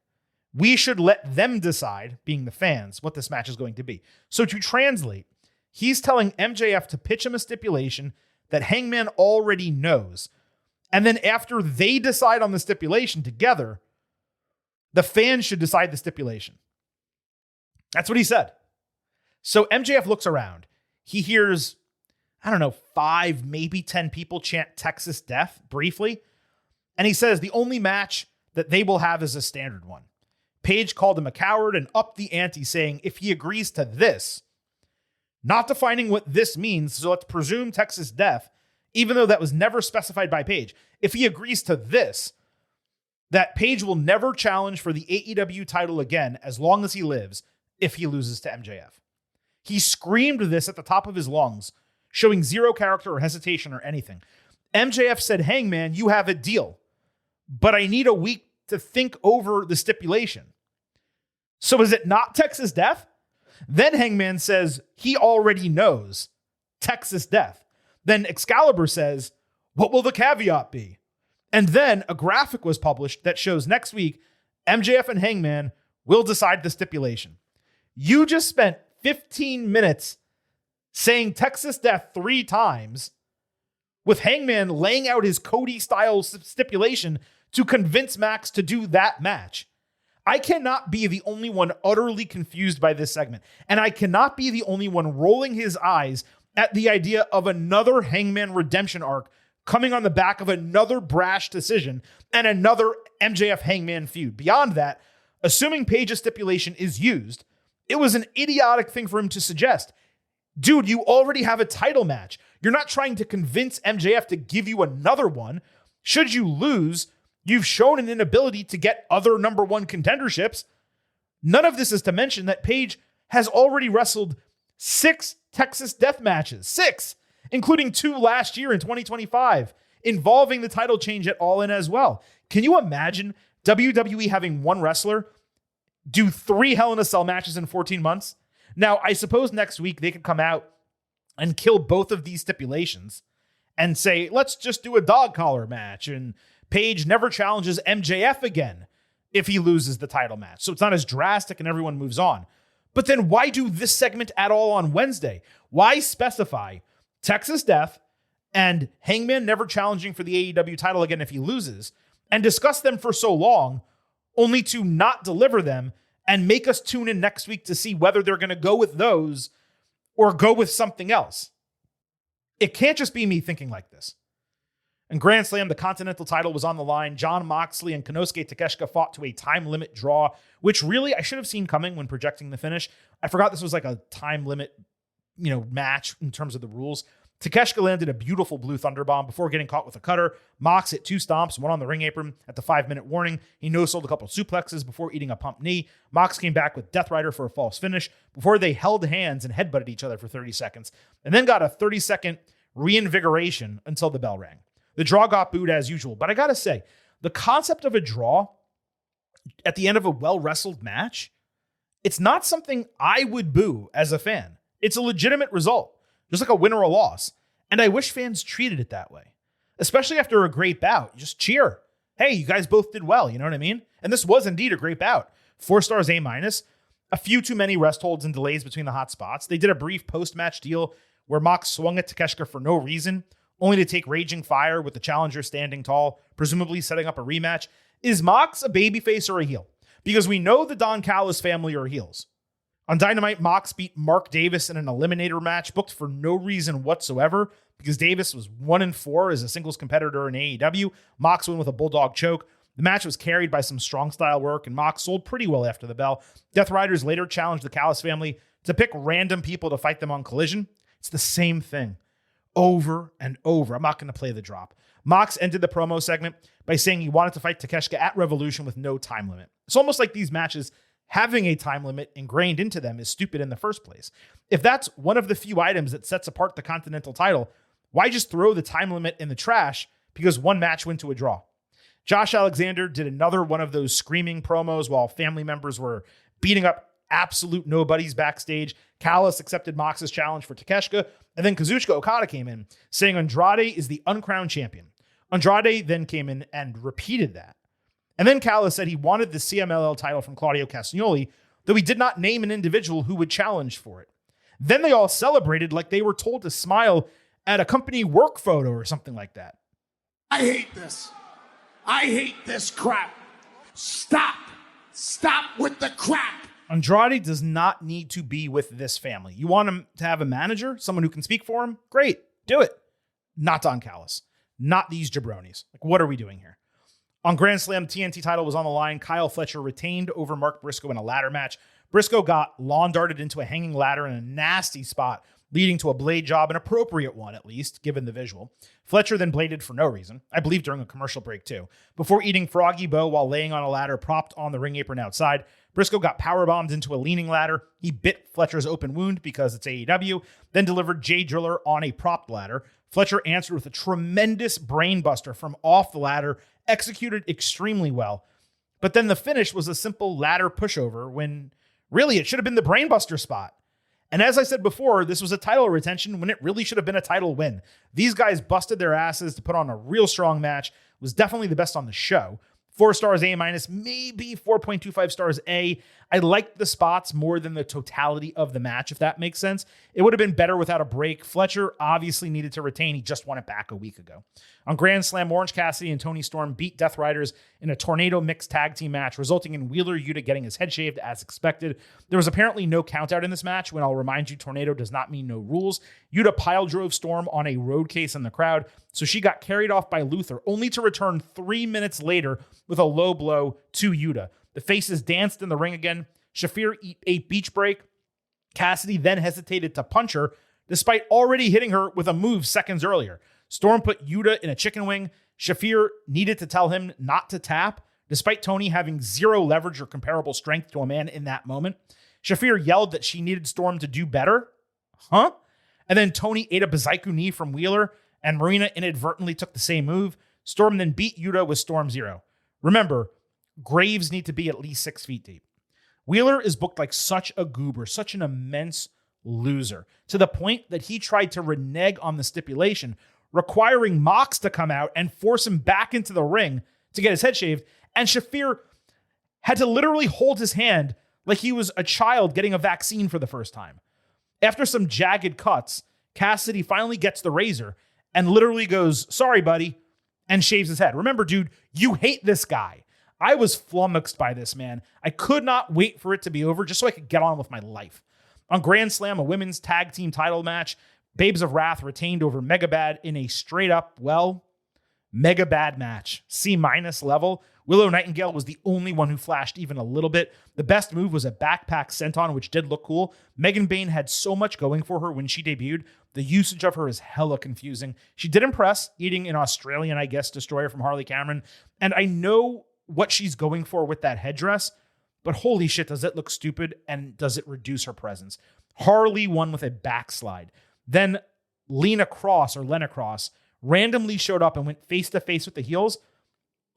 we should let them decide, being the fans, what this match is going to be." So to translate, he's telling MJF to pitch him a stipulation that Hangman already knows. And then after they decide on the stipulation together, the fans should decide the stipulation. That's what he said. So MJF looks around. He hears, 5, maybe 10 people chant Texas Death briefly. And he says the only match that they will have is a standard one. Page called him a coward and upped the ante, saying if he agrees to this, not defining what this means, so let's presume Texas Death, even though that was never specified by Page. If he agrees to this, that Page will never challenge for the AEW title again as long as he lives if he loses to MJF. He screamed this at the top of his lungs, showing zero character or hesitation or anything. MJF said, "Hangman, you have a deal, but I need a week to think over the stipulation." So is it not Texas Death? Then Hangman says he already knows Texas Death. Then Excalibur says, "What will the caveat be?" And then a graphic was published that shows next week MJF and Hangman will decide the stipulation. You just spent 15 minutes saying Texas Death 3 times with Hangman laying out his Cody-style stipulation to convince Max to do that match. I cannot be the only one utterly confused by this segment, and I cannot be the only one rolling his eyes at the idea of another Hangman redemption arc coming on the back of another brash decision and another MJF Hangman feud. Beyond that, assuming Page's stipulation is used, it was an idiotic thing for him to suggest. Dude, you already have a title match. You're not trying to convince MJF to give you another one. Should you lose, you've shown an inability to get other number one contenderships. None of this is to mention that Page has already wrestled 6 Texas Death matches. 6! Including 2 last year in 2025, involving the title change at All In as well. Can you imagine WWE having one wrestler do 3 Hell in a Cell matches in 14 months? Now, I suppose next week they could come out and kill both of these stipulations and say, let's just do a dog collar match and Page never challenges MJF again. if he loses the title match. So it's not as drastic and everyone moves on. But then why do this segment at all on Wednesday? Why specify Texas Death and Hangman never challenging for the AEW title again if he loses, and discuss them for so long, only to not deliver them and make us tune in next week to see whether they're going to go with those or go with something else? It can't just be me thinking like this. In Grand Slam, the Continental title was on the line. Jon Moxley and Konosuke Takeshita fought to a time limit draw, which really I should have seen coming when projecting the finish. I forgot this was like a time limit, match in terms of the rules. Takeshita landed a beautiful blue thunderbomb before getting caught with a cutter. Mox hit 2 stomps, one on the ring apron at the 5-minute warning. He no-sold a couple suplexes before eating a pump knee. Mox came back with Death Rider for a false finish before they held hands and headbutted each other for 30 seconds, and then got a 30-second reinvigoration until the bell rang. The draw got booed as usual, but I gotta say, the concept of a draw at the end of a well-wrestled match, it's not something I would boo as a fan. It's a legitimate result, just like a win or a loss. And I wish fans treated it that way, especially after a great bout. You just cheer. Hey, you guys both did well. You know what I mean? And this was indeed a great bout. 4 stars A-. A few too many rest holds and delays between the hot spots. They did a brief post-match deal where Mox swung at Takeshita for no reason, only to take raging fire with the challenger standing tall, presumably setting up a rematch. Is Mox a babyface or a heel? Because we know the Don Callis family are heels. On Dynamite, Mox beat Mark Davis in an eliminator match booked for no reason whatsoever because Davis was 1-4 as a singles competitor in AEW. Mox won with a bulldog choke. The match was carried by some strong style work, and Mox sold pretty well after the bell. Death Riders later challenged the Callis family to pick random people to fight them on Collision. It's the same thing over and over. I'm not going to play the drop. Mox ended the promo segment by saying he wanted to fight Takeshita at Revolution with no time limit. It's almost like these matches having a time limit ingrained into them is stupid in the first place. If that's one of the few items that sets apart the Continental title, why just throw the time limit in the trash because one match went to a draw? Josh Alexander did another one of those screaming promos while family members were beating up absolute nobodies backstage. Callis accepted Mox's challenge for Takeshita, and then Kazuchika Okada came in, saying Andrade is the uncrowned champion. Andrade then came in and repeated that. And then Callis said he wanted the CMLL title from Claudio Castagnoli, though he did not name an individual who would challenge for it. Then they all celebrated like they were told to smile at a company work photo or something like that. I hate this. I hate this crap. Stop. Stop with the crap. Andrade does not need to be with this family. You want him to have a manager, someone who can speak for him? Great, do it. Not Don Callis. Not these jabronis. Like, what are we doing here? On Grand Slam, TNT title was on the line. Kyle Fletcher retained over Mark Briscoe in a ladder match. Briscoe got lawn darted into a hanging ladder in a nasty spot, leading to a blade job, an appropriate one at least, given the visual. Fletcher then bladed for no reason, I believe during a commercial break too, before eating Froggy Bow while laying on a ladder propped on the ring apron outside. Briscoe got powerbombed into a leaning ladder. He bit Fletcher's open wound because it's AEW, then delivered Jay Driller on a propped ladder. Fletcher answered with a tremendous brainbuster from off the ladder, executed extremely well. But then the finish was a simple ladder pushover when really it should have been the brainbuster spot. And as I said before, this was a title retention when it really should have been a title win. These guys busted their asses to put on a real strong match. It was definitely the best on the show. 4 stars A-, maybe 4.25 stars A. I liked the spots more than the totality of the match, if that makes sense. It would have been better without a break. Fletcher obviously needed to retain. He just won it back a week ago. On Grand Slam, Orange Cassidy and Tony Storm beat Death Riders in a tornado mixed tag team match, resulting in Wheeler Yuta getting his head shaved as expected. There was apparently no countout in this match, when I'll remind you, tornado does not mean no rules. Yuta pile drove Storm on a road case in the crowd, so she got carried off by Luther, only to return 3 minutes later with a low blow to Yuta. The faces danced in the ring again. Shafir ate beach break. Cassidy then hesitated to punch her, despite already hitting her with a move seconds earlier. Storm put Yuta in a chicken wing. Shafir needed to tell him not to tap, despite Tony having zero leverage or comparable strength to a man in that moment. Shafir yelled that she needed Storm to do better. Huh? And then Tony ate a Bazaiku knee from Wheeler, and Marina inadvertently took the same move. Storm then beat Yuta with Storm Zero. Remember, graves need to be at least 6 feet deep. Wheeler is booked like such a goober, such an immense loser, to the point that he tried to renege on the stipulation, requiring Mox to come out and force him back into the ring to get his head shaved. And Shafir had to literally hold his hand like he was a child getting a vaccine for the first time. After some jagged cuts, Cassidy finally gets the razor and literally goes, "Sorry, buddy," and shaves his head. Remember, dude, you hate this guy. I was flummoxed by this, man. I could not wait for it to be over just so I could get on with my life. On Grand Slam, a women's tag team title match, Babes of Wrath retained over Mega Bad in a straight up, Mega Bad match. C- level. Willow Nightingale was the only one who flashed even a little bit. The best move was a backpack senton, which did look cool. Megan Bayne had so much going for her when she debuted. The usage of her is hella confusing. She did impress, eating an Australian, destroyer from Harley Cameron. And I know what she's going for with that headdress, but holy shit, does it look stupid and does it reduce her presence? Harley won with a backslide. Then Lena Cross randomly showed up and went face-to-face with the heels,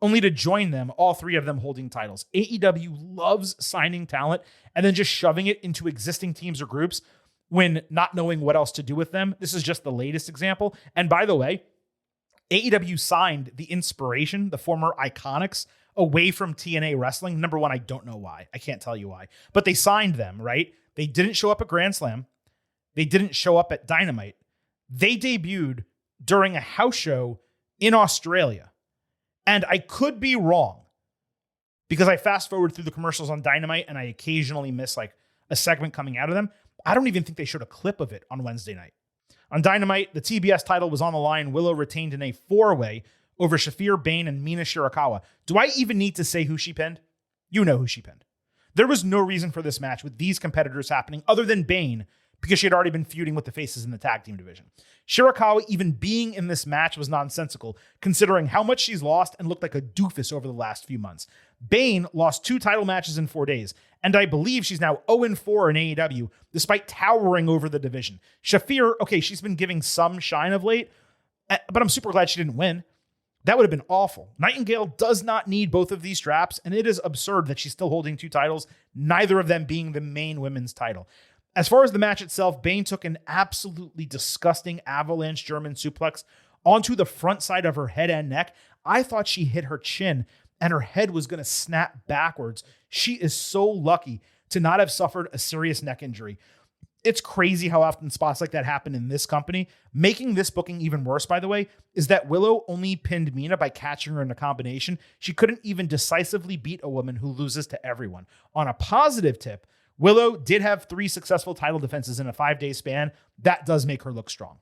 only to join them, all three of them holding titles. AEW loves signing talent and then just shoving it into existing teams or groups when not knowing what else to do with them. This is just the latest example. And by the way, AEW signed the Inspiration, the former Iconics, away from TNA Wrestling. Number one, I don't know why. I can't tell you why. But they signed them, right? They didn't show up at Grand Slam. They didn't show up at Dynamite. They debuted during a house show in Australia. And I could be wrong because I fast forward through the commercials on Dynamite and I occasionally miss like a segment coming out of them. I don't even think they showed a clip of it on Wednesday night. On Dynamite, the TBS title was on the line. Willow retained in a 4-way over Shafir, Bane, and Mina Shirakawa. Do I even need to say who she pinned? You know who she pinned. There was no reason for this match with these competitors happening other than Bane because she had already been feuding with the faces in the tag team division. Shirakawa even being in this match was nonsensical, considering how much she's lost and looked like a doofus over the last few months. Bane lost 2 title matches in 4 days, and I believe she's now 0-4 in AEW, despite towering over the division. Shafir, okay, she's been giving some shine of late, but I'm super glad she didn't win. That would have been awful. Nightingale does not need both of these straps, and it is absurd that she's still holding 2 titles, neither of them being the main women's title. As far as the match itself, Bane took an absolutely disgusting avalanche German suplex onto the front side of her head and neck. I thought she hit her chin and her head was going to snap backwards. She is so lucky to not have suffered a serious neck injury. It's crazy how often spots like that happen in this company. Making this booking even worse, by the way, is that Willow only pinned Mina by catching her in a combination. She couldn't even decisively beat a woman who loses to everyone. On a positive tip, Willow did have 3 successful title defenses in a 5-day span. That does make her look strong.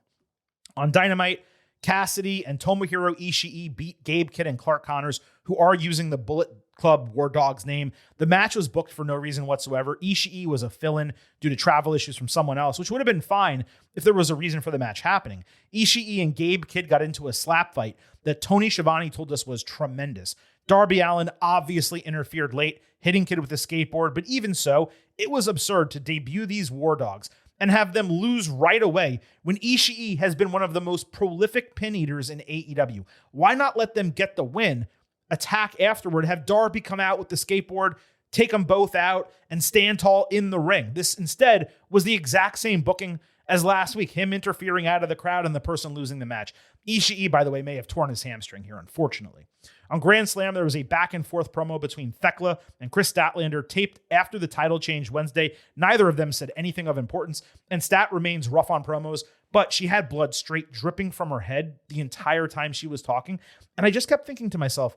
On Dynamite, Cassidy and Tomohiro Ishii beat Gabe Kidd and Clark Connors, who are using the Bullet Club War Dogs name. The match was booked for no reason whatsoever. Ishii was a fill-in due to travel issues from someone else, which would have been fine if there was a reason for the match happening. Ishii and Gabe Kidd got into a slap fight that Tony Schiavone told us was tremendous. Darby Allin obviously interfered late, hitting Kidd with a skateboard, but even so, it was absurd to debut these War Dogs and have them lose right away when Ishii has been one of the most prolific pin eaters in AEW. Why not let them get the win, attack afterward, have Darby come out with the skateboard, take them both out, and stand tall in the ring? This instead was the exact same booking as last week, him interfering out of the crowd and the person losing the match. Ishii, by the way, may have torn his hamstring here, unfortunately. On Grand Slam, there was a back-and-forth promo between Thekla and Chris Statlander taped after the title change Wednesday. Neither of them said anything of importance, and Stat remains rough on promos, but she had blood straight dripping from her head the entire time she was talking. And I just kept thinking to myself,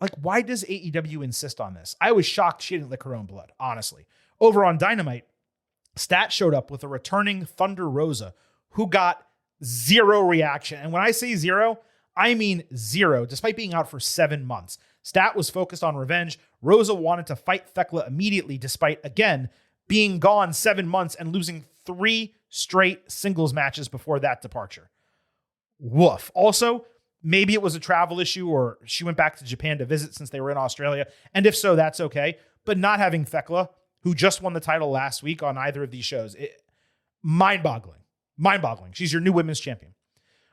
like, why does AEW insist on this? I was shocked she didn't lick her own blood, honestly. Over on Dynamite, Stat showed up with a returning Thunder Rosa who got 0 reaction. And when I say 0, I mean 0, despite being out for 7 months. Stat was focused on revenge. Rosa wanted to fight Thekla immediately, despite, again, being gone 7 months and losing 3 straight singles matches before that departure. Woof. Also, maybe it was a travel issue or she went back to Japan to visit since they were in Australia. And if so, that's okay. But not having Thekla, who just won the title last week on either of these shows, mind-boggling. Mind-boggling. She's your new women's champion.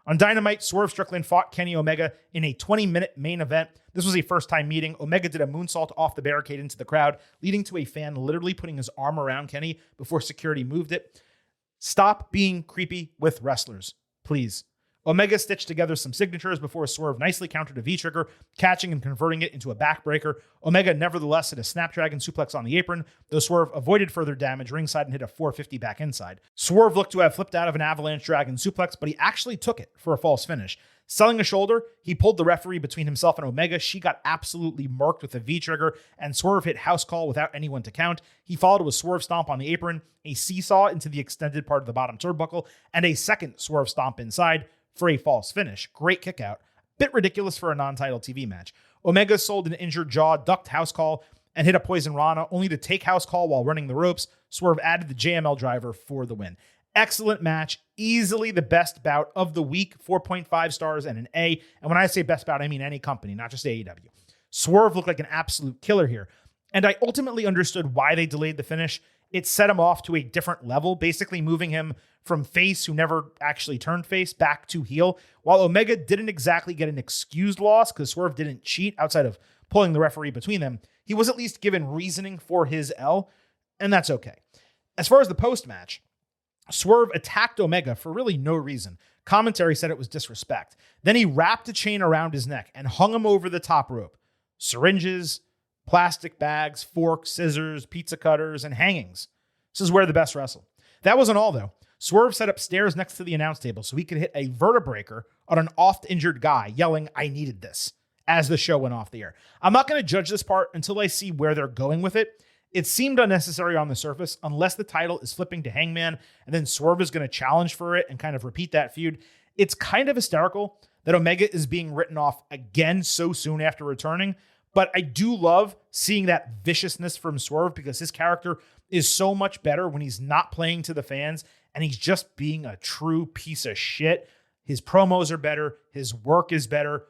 On Dynamite, Swerve Strickland fought Kenny Omega in a 20-minute main event. This was a first-time meeting. Omega did a moonsault off the barricade into the crowd, leading to a fan literally putting his arm around Kenny before security moved it. Stop being creepy with wrestlers, please. Omega stitched together some signatures before Swerve nicely countered a V-trigger, catching and converting it into a backbreaker. Omega nevertheless hit a Snapdragon suplex on the apron, though Swerve avoided further damage ringside and hit a 450 back inside. Swerve looked to have flipped out of an Avalanche Dragon suplex, but he actually took it for a false finish. Selling a shoulder, he pulled the referee between himself and Omega. She got absolutely murked with a V-trigger, and Swerve hit house call without anyone to count. He followed with Swerve stomp on the apron, a seesaw into the extended part of the bottom turnbuckle, and a second Swerve stomp inside for a false finish. Great kick out. Bit ridiculous for a non-title TV match. Omega sold an injured jaw, ducked house call, and hit a poison rana, only to take house call while running the ropes. Swerve added the JML driver for the win. Excellent match. Easily the best bout of the week. 4.5 stars and an A. And when I say best bout, I mean any company, not just AEW. Swerve looked like an absolute killer here. And I ultimately understood why they delayed the finish. It set him off to a different level, basically moving him from face, who never actually turned face, back to heel. While Omega didn't exactly get an excused loss because Swerve didn't cheat outside of pulling the referee between them, he was at least given reasoning for his L, and that's okay. As far as the post-match, Swerve attacked Omega for really no reason. Commentary said it was disrespect. Then he wrapped a chain around his neck and hung him over the top rope. Syringes, plastic bags, forks, scissors, pizza cutters, and hangings. This is where the best wrestle. That wasn't all, though. Swerve set up stairs next to the announce table so he could hit a vertebreaker on an oft-injured guy, yelling, "I needed this," as the show went off the air. I'm not going to judge this part until I see where they're going with it. It seemed unnecessary on the surface, unless the title is flipping to Hangman, and then Swerve is going to challenge for it and kind of repeat that feud. It's kind of hysterical that Omega is being written off again so soon after returning, but I do love seeing that viciousness from Swerve because his character is so much better when he's not playing to the fans and he's just being a true piece of shit. His promos are better. His work is better.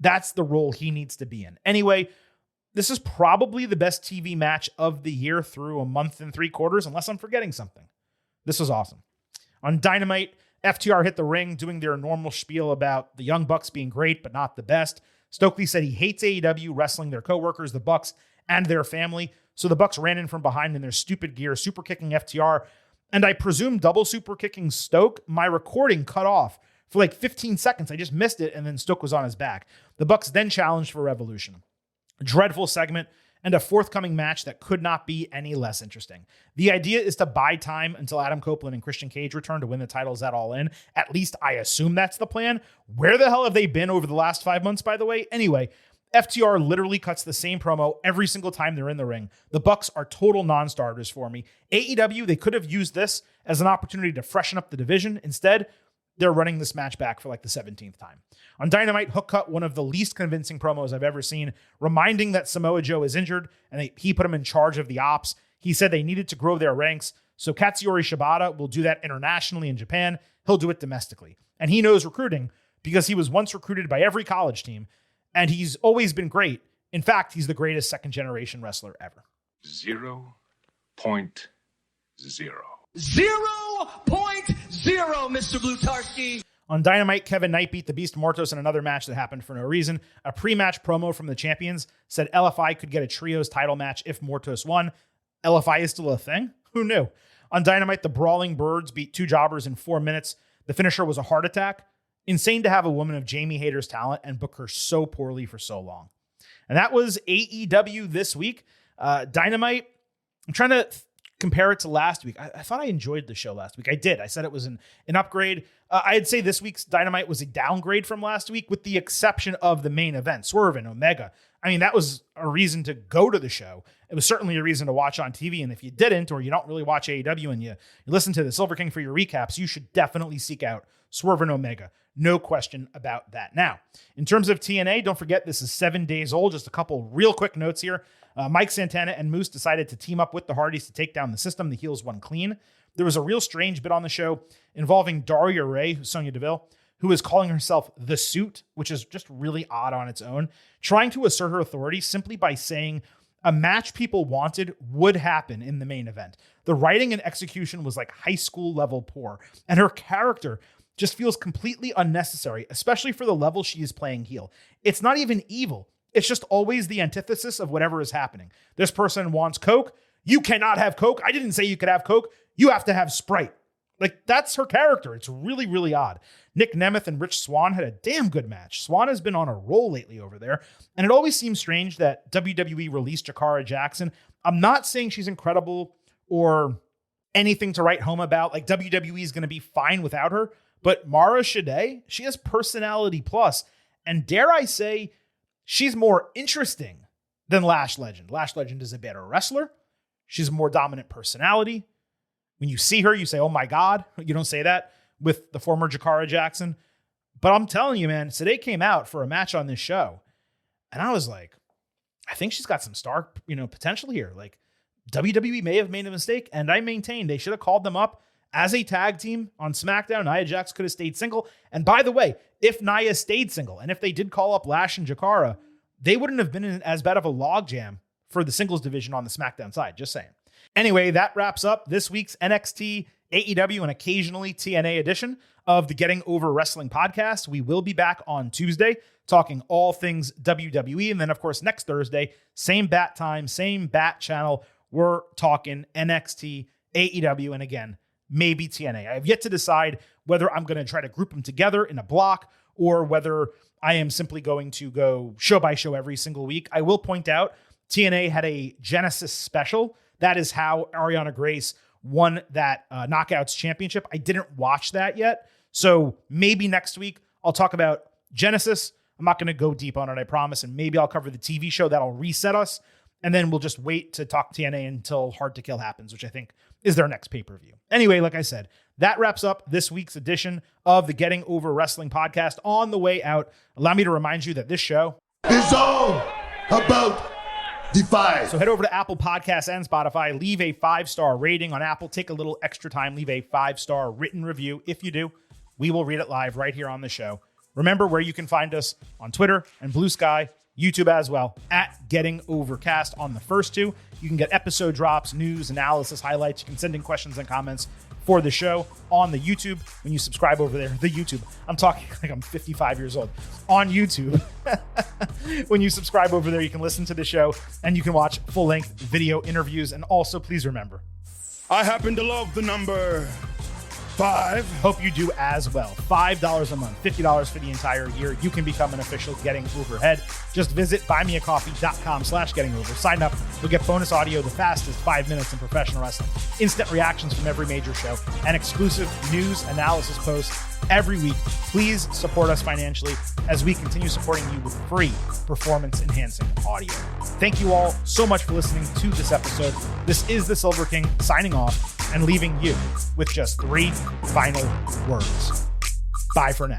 That's the role he needs to be in. Anyway, this is probably the best TV match of the year through a month and 3/4, unless I'm forgetting something. This was awesome. On Dynamite, FTR hit the ring doing their normal spiel about the Young Bucks being great, but not the best. Stokely said he hates AEW wrestling their coworkers, the Bucks, and their family. So the Bucks ran in from behind in their stupid gear, super kicking FTR. And I presume double super kicking Stoke. My recording cut off for like 15 seconds. I just missed it, and then Stoke was on his back. The Bucks then challenged for Revolution. Dreadful segment and a forthcoming match that could not be any less interesting. The idea is to buy time until Adam Copeland and Christian Cage return to win the titles at All In. At least I assume that's the plan. Where the hell have they been over the last 5 months, by the way? Anyway, FTR literally cuts the same promo every single time they're in the ring. The Bucks are total non-starters for me. AEW, they could have used this as an opportunity to freshen up the division. Instead, they're running this match back for like the 17th time. On Dynamite, Hook cut one of the least convincing promos I've ever seen, reminding that Samoa Joe is injured and he put him in charge of the ops. He said they needed to grow their ranks, so Katsuyori Shibata will do that internationally in Japan. He'll do it domestically. And he knows recruiting because he was once recruited by every college team, and he's always been great. In fact, he's the greatest second-generation wrestler ever. 0.0. 0.0, Mr. Blutarski. On Dynamite, Kevin Knight beat the Beast Mortos in another match that happened for no reason. A pre-match promo from the champions said LFI could get a trios title match if Mortos won. LFI is still a thing? Who knew? On Dynamite, the Brawling Birds beat two jobbers in 4 minutes. The finisher was a heart attack. Insane to have a woman of Jamie Hayter's talent and book her so poorly for so long. And that was AEW this week. Dynamite, I'm trying to compare it to last week. I thought I enjoyed the show last week. I did. I said it was an upgrade. I'd say this week's Dynamite was a downgrade from last week, with the exception of the main event, Swerve and Omega. I mean, that was a reason to go to the show. It was certainly a reason to watch on TV. And if you didn't, or you don't really watch AEW and you listen to the Silver King for your recaps, you should definitely seek out Swerve and Omega. No question about that. Now, in terms of TNA, don't forget this is 7 days old. Just a couple real quick notes here. Mike Santana and Moose decided to team up with the Hardys to take down the system. The heels won clean. There was a real strange bit on the show involving Daria Ray, Sonya Deville, who is calling herself The Suit, which is just really odd on its own, trying to assert her authority simply by saying a match people wanted would happen in the main event. The writing and execution was like high school level poor, and her character just feels completely unnecessary, especially for the level she is playing heel. It's not even evil. It's just always the antithesis of whatever is happening. This person wants Coke. You cannot have Coke. I didn't say you could have Coke. You have to have Sprite. Like, that's her character. It's really, really odd. Nick Nemeth and Rich Swann had a damn good match. Swann has been on a roll lately over there, and it always seems strange that WWE released Jakara Jackson. I'm not saying she's incredible or anything to write home about. Like, WWE is going to be fine without her, but Mara Shade, she has personality plus, and dare I say, she's more interesting than Lash Legend. Lash Legend is a better wrestler. She's a more dominant personality. When you see her, you say, oh my God. You don't say that with the former Jakara Jackson. But I'm telling you, man, Sade came out for a match on this show. And I was like, I think she's got some star, potential here. Like, WWE may have made a mistake. And I maintain they should have called them up as a tag team on SmackDown. Nia Jax could have stayed single. And by the way, if Nia stayed single, and if they did call up Lash and Jakara, they wouldn't have been in as bad of a logjam for the singles division on the SmackDown side. Just saying. Anyway, that wraps up this week's NXT, AEW, and occasionally TNA edition of the Getting Over Wrestling podcast. We will be back on Tuesday talking all things WWE. And then, of course, next Thursday, same bat time, same bat channel. We're talking NXT, AEW, and again, maybe TNA. I have yet to decide whether I'm going to try to group them together in a block or whether I am simply going to go show by show every single week. I will point out TNA had a Genesis special. That is how Ariana Grace won that Knockouts championship. I didn't watch that yet. So maybe next week I'll talk about Genesis. I'm not going to go deep on it, I promise. And maybe I'll cover the TV show that'll reset us. And then we'll just wait to talk TNA until Hard to Kill happens, which I think is their next pay-per-view. Anyway, like I said, that wraps up this week's edition of the Getting Over Wrestling podcast. On the way out, allow me to remind you that this show It's all about Defy. So head over to Apple Podcasts and Spotify. Leave a 5-star rating on Apple. Take a little extra time. Leave a 5-star written review. If you do, we will read it live right here on the show. Remember where you can find us on Twitter and Blue Sky, YouTube as well, at Getting Overcast on the first two. You can get episode drops, news, analysis, highlights. You can send in questions and comments for the show on the YouTube when you subscribe over there. The YouTube. I'm talking like I'm 55 years old. On YouTube. When you subscribe over there, you can listen to the show and you can watch full-length video interviews. And also, please remember, I happen to love the number 5. Hope you do as well. $5 a month, $50 for the entire year. You can become an official Getting Overhead. Just visit buymeacoffee.com/gettingover. Sign up. You'll get bonus audio, the fastest 5 minutes in professional wrestling, instant reactions from every major show, and exclusive news analysis posts every week. Please support us financially as we continue supporting you with free performance-enhancing audio. Thank you all so much for listening to this episode. This is the Silver King signing off and leaving you with just 3 final words. Bye for now.